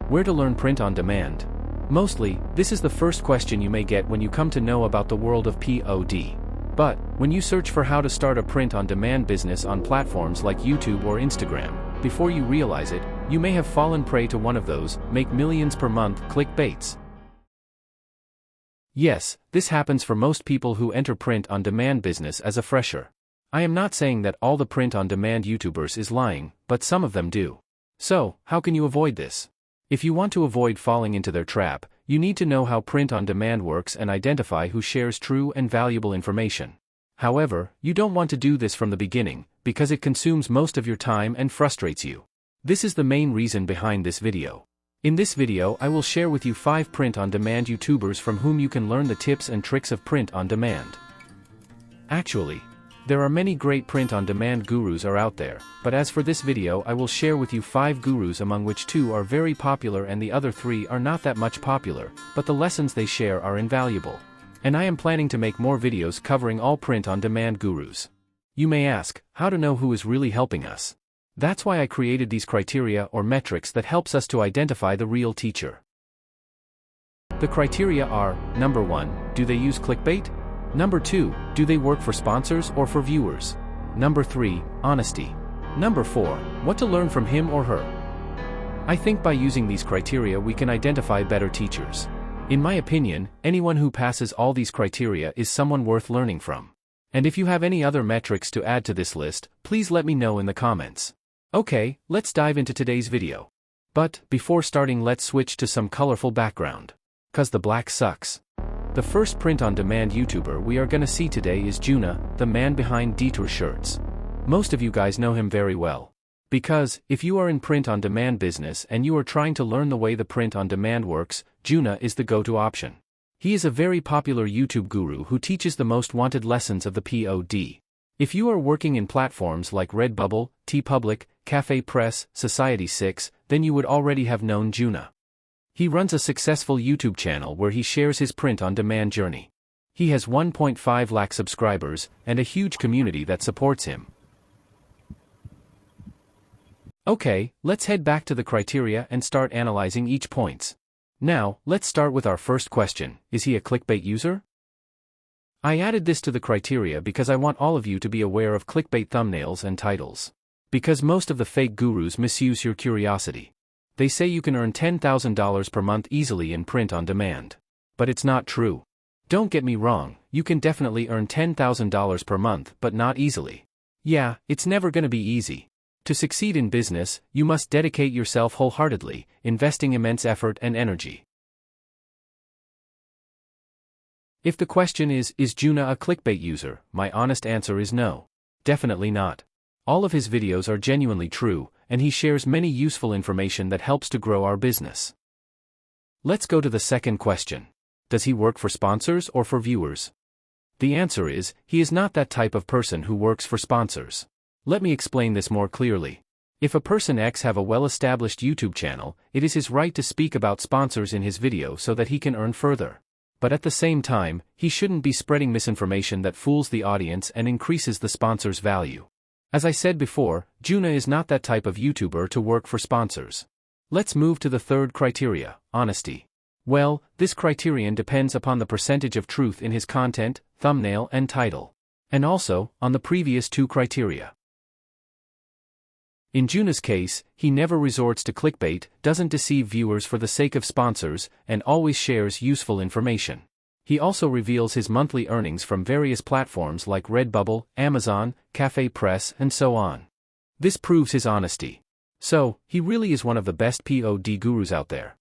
Where to learn print on demand? Mostly, this is the first question you may get when you come to know about the world of POD. But, when you search for how to start a print-on-demand business on platforms like YouTube or Instagram, before you realize it, you may have fallen prey to one of those make millions per month clickbaits. Yes, this happens for most people who enter print-on-demand business as a fresher. I am not saying that all the print-on-demand YouTubers is lying, but some of them do. So, how can you avoid this? If you want to avoid falling into their trap, you need to know how print-on-demand works and identify who shares true and valuable information. However, you don't want to do this from the beginning, because it consumes most of your time and frustrates you. This is the main reason behind this video. In this video I will share with you 5 print-on-demand YouTubers from whom you can learn the tips and tricks of print-on-demand. Actually, there are many great print-on-demand gurus are out there, but as for this video I will share with you 5 gurus among which 2 are very popular and the other 3 are not that much popular, but the lessons they share are invaluable. And I am planning to make more videos covering all print-on-demand gurus. You may ask, how to know who is really helping us? That's why I created these criteria or metrics that helps us to identify the real teacher. The criteria are, number 1, do they use clickbait? Number 2, do they work for sponsors or for viewers? Number 3, honesty. Number 4, what to learn from him or her. I think by using these criteria we can identify better teachers. In my opinion, anyone who passes all these criteria is someone worth learning from. And if you have any other metrics to add to this list, please let me know in the comments. Okay, let's dive into today's video. But, before starting let's switch to some colorful background. 'Cause the black sucks. The first print-on-demand YouTuber we are gonna see today is Juna, the man behind Detour shirts. Most of you guys know him very well. Because, if you are in print-on-demand business and you are trying to learn the way the print-on-demand works, Juna is the go-to option. He is a very popular YouTube guru who teaches the most wanted lessons of the POD. If you are working in platforms like Redbubble, TeePublic, Cafe Press, Society6, then you would already have known Juna. He runs a successful YouTube channel where he shares his print-on-demand journey. He has 1.5 lakh subscribers, and a huge community that supports him. Okay, let's head back to the criteria and start analyzing each points. Now, let's start with our first question, is he a clickbait user? I added this to the criteria because I want all of you to be aware of clickbait thumbnails and titles. Because most of the fake gurus misuse your curiosity. They say you can earn $10,000 per month easily in print-on-demand. But it's not true. Don't get me wrong, you can definitely earn $10,000 per month but not easily. Yeah, it's never gonna be easy. To succeed in business, you must dedicate yourself wholeheartedly, investing immense effort and energy. If the question is Juna a clickbait user, my honest answer is no. Definitely not. All of his videos are genuinely true, and he shares many useful information that helps to grow our business. Let's go to the second question. Does he work for sponsors or for viewers? The answer is, he is not that type of person who works for sponsors. Let me explain this more clearly. If a person X have a well-established YouTube channel, it is his right to speak about sponsors in his video so that he can earn further. But at the same time, he shouldn't be spreading misinformation that fools the audience and increases the sponsor's value. As I said before, Juna is not that type of YouTuber to work for sponsors. Let's move to the third criteria, honesty. Well, this criterion depends upon the percentage of truth in his content, thumbnail and title. And also, on the previous 2 criteria. In Juna's case, he never resorts to clickbait, doesn't deceive viewers for the sake of sponsors, and always shares useful information. He also reveals his monthly earnings from various platforms like Redbubble, Amazon, Cafe Press, and so on. This proves his honesty. So, he really is one of the best POD gurus out there.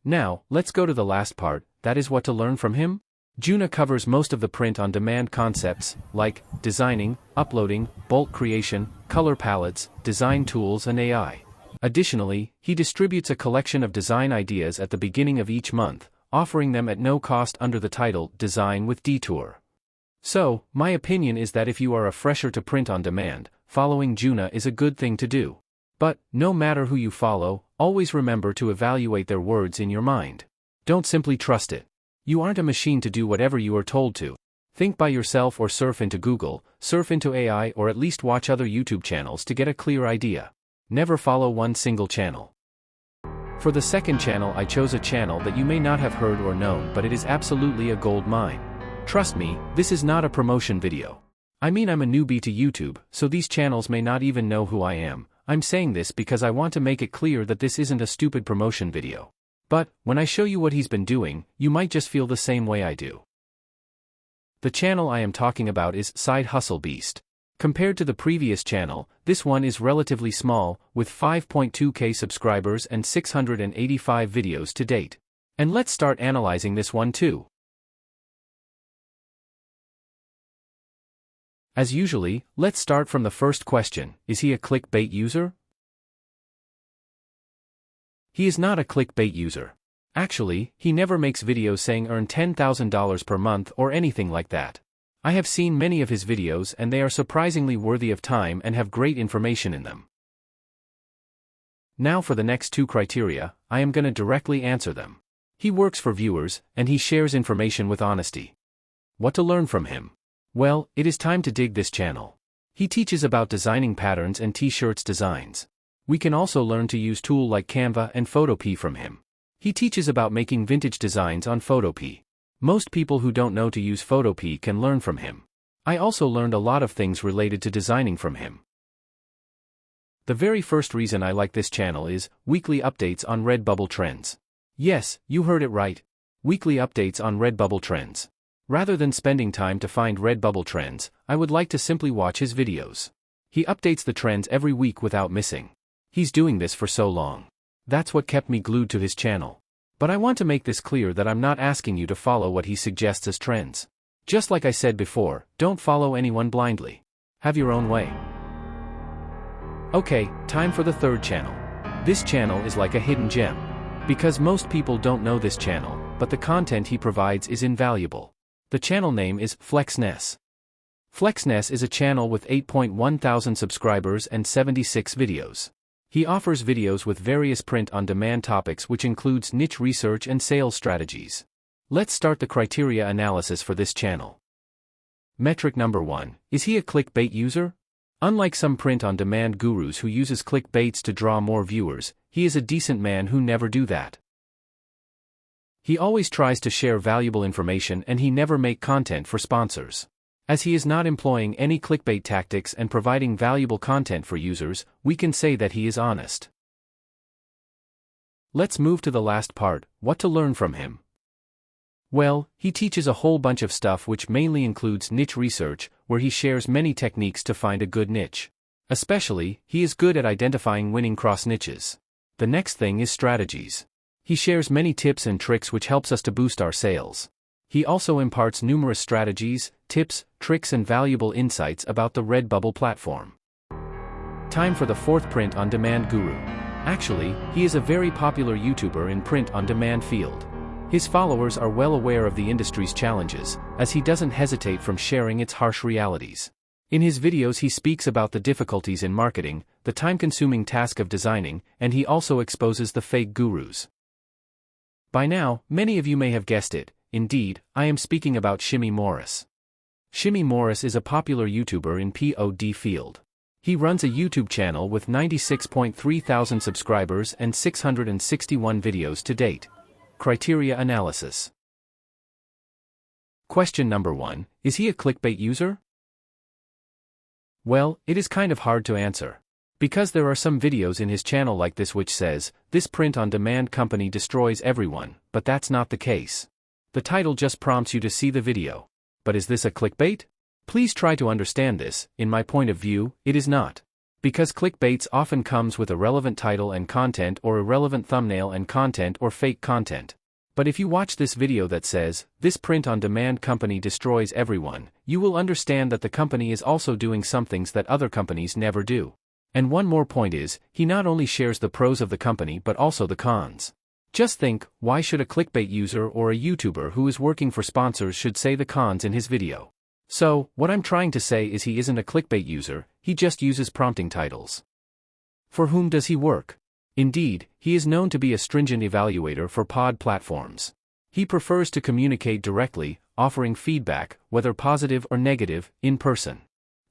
Now, let's go to the last part, that is what to learn from him? Juna covers most of the print-on-demand concepts, like designing, uploading, bulk creation, color palettes, design tools and AI. Additionally, he distributes a collection of design ideas at the beginning of each month, offering them at no cost under the title Design with Detour. So, my opinion is that if you are a fresher to print-on-demand, following Juna is a good thing to do. But, no matter who you follow, always remember to evaluate their words in your mind. Don't simply trust it. You aren't a machine to do whatever you are told to. Think by yourself or surf into Google, surf into AI or at least watch other YouTube channels to get a clear idea. Never follow one single channel. For the second channel I chose a channel that you may not have heard or known, but it is absolutely a gold mine. Trust me, this is not a promotion video. I mean, I'm a newbie to YouTube, so these channels may not even know who I am. I'm saying this because I want to make it clear that this isn't a stupid promotion video. But, when I show you what he's been doing, you might just feel the same way I do. The channel I am talking about is Side Hustle Beast. Compared to the previous channel, this one is relatively small, with 5.2k subscribers and 685 videos to date. And let's start analyzing this one too. As usually, let's start from the first question: is he a clickbait user? He is not a clickbait user. Actually, he never makes videos saying earn $10,000 per month or anything like that. I have seen many of his videos and they are surprisingly worthy of time and have great information in them. Now for the next two criteria, I am gonna directly answer them. He works for viewers, and he shares information with honesty. What to learn from him? Well, it is time to dig this channel. He teaches about designing patterns and t-shirts designs. We can also learn to use tools like Canva and Photopea from him. He teaches about making vintage designs on Photopea. Most people who don't know to use Photopea can learn from him. I also learned a lot of things related to designing from him. The very first reason I like this channel is weekly updates on Redbubble trends. Yes, you heard it right. Weekly updates on Redbubble trends. Rather than spending time to find Redbubble trends, I would like to simply watch his videos. He updates the trends every week without missing. He's doing this for so long. That's what kept me glued to his channel. But I want to make this clear that I'm not asking you to follow what he suggests as trends. Just like I said before, don't follow anyone blindly. Have your own way. Okay, time for the third channel. This channel is like a hidden gem. Because most people don't know this channel, but the content he provides is invaluable. The channel name is FlexNes. FlexNes is a channel with 8.1 thousand subscribers and 76 videos. He offers videos with various print-on-demand topics which includes niche research and sales strategies. Let's start the criteria analysis for this channel. Metric number 1, is he a clickbait user? Unlike some print-on-demand gurus who uses clickbaits to draw more viewers, he is a decent man who never do that. He always tries to share valuable information and he never make content for sponsors. As he is not employing any clickbait tactics and providing valuable content for users, we can say that he is honest. Let's move to the last part, what to learn from him. Well, he teaches a whole bunch of stuff which mainly includes niche research, where he shares many techniques to find a good niche. Especially, he is good at identifying winning cross niches. The next thing is strategies. He shares many tips and tricks which helps us to boost our sales. He also imparts numerous strategies, tips, tricks and valuable insights about the Redbubble platform. Time for the fourth print-on-demand guru. Actually, he is a very popular YouTuber in print-on-demand field. His followers are well aware of the industry's challenges, as he doesn't hesitate from sharing its harsh realities. In his videos he speaks about the difficulties in marketing, the time-consuming task of designing, and he also exposes the fake gurus. By now, many of you may have guessed it. Indeed, I am speaking about Shimmy Morris. Shimmy Morris is a popular YouTuber in POD field. He runs a YouTube channel with 96.3 thousand subscribers and 661 videos to date. Criteria analysis. Question number 1, is he a clickbait user? Well, it is kind of hard to answer. Because there are some videos in his channel like this which says, this print-on-demand company destroys everyone, but that's not the case. The title just prompts you to see the video. But is this a clickbait? Please try to understand this. In my point of view, it is not. Because clickbaits often comes with irrelevant title and content or irrelevant thumbnail and content or fake content. But if you watch this video that says, this print-on-demand company destroys everyone, you will understand that the company is also doing some things that other companies never do. And one more point is, he not only shares the pros of the company but also the cons. Just think, why should a clickbait user or a YouTuber who is working for sponsors should say the cons in his video? So, what I'm trying to say is he isn't a clickbait user, he just uses prompting titles. For whom does he work? Indeed, he is known to be a stringent evaluator for pod platforms. He prefers to communicate directly, offering feedback, whether positive or negative, in person.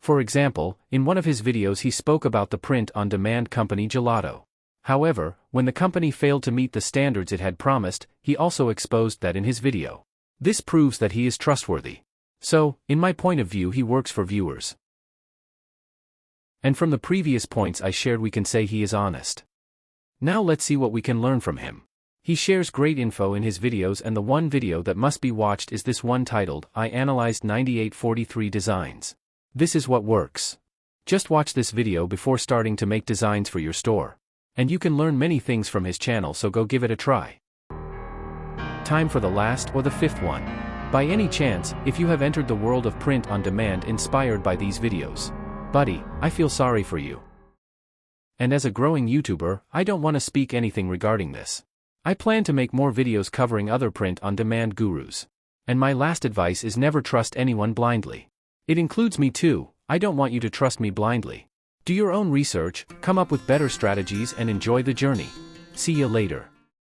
For example, in one of his videos he spoke about the print-on-demand company Gelato. However, when the company failed to meet the standards it had promised, he also exposed that in his video. This proves that he is trustworthy. So, in my point of view, he works for viewers. And from the previous points I shared, we can say he is honest. Now let's see what we can learn from him. He shares great info in his videos, and the one video that must be watched is this one titled, I Analyzed 9843 Designs. This is what works. Just watch this video before starting to make designs for your store. And you can learn many things from his channel, so go give it a try. Time for the last or the fifth one. By any chance, if you have entered the world of print on demand inspired by these videos, buddy, I feel sorry for you. And as a growing YouTuber, I don't want to speak anything regarding this. I plan to make more videos covering other print-on-demand gurus. And my last advice is never trust anyone blindly. It includes me too. I don't want you to trust me blindly. Do your own research, come up with better strategies, and enjoy the journey. See you later.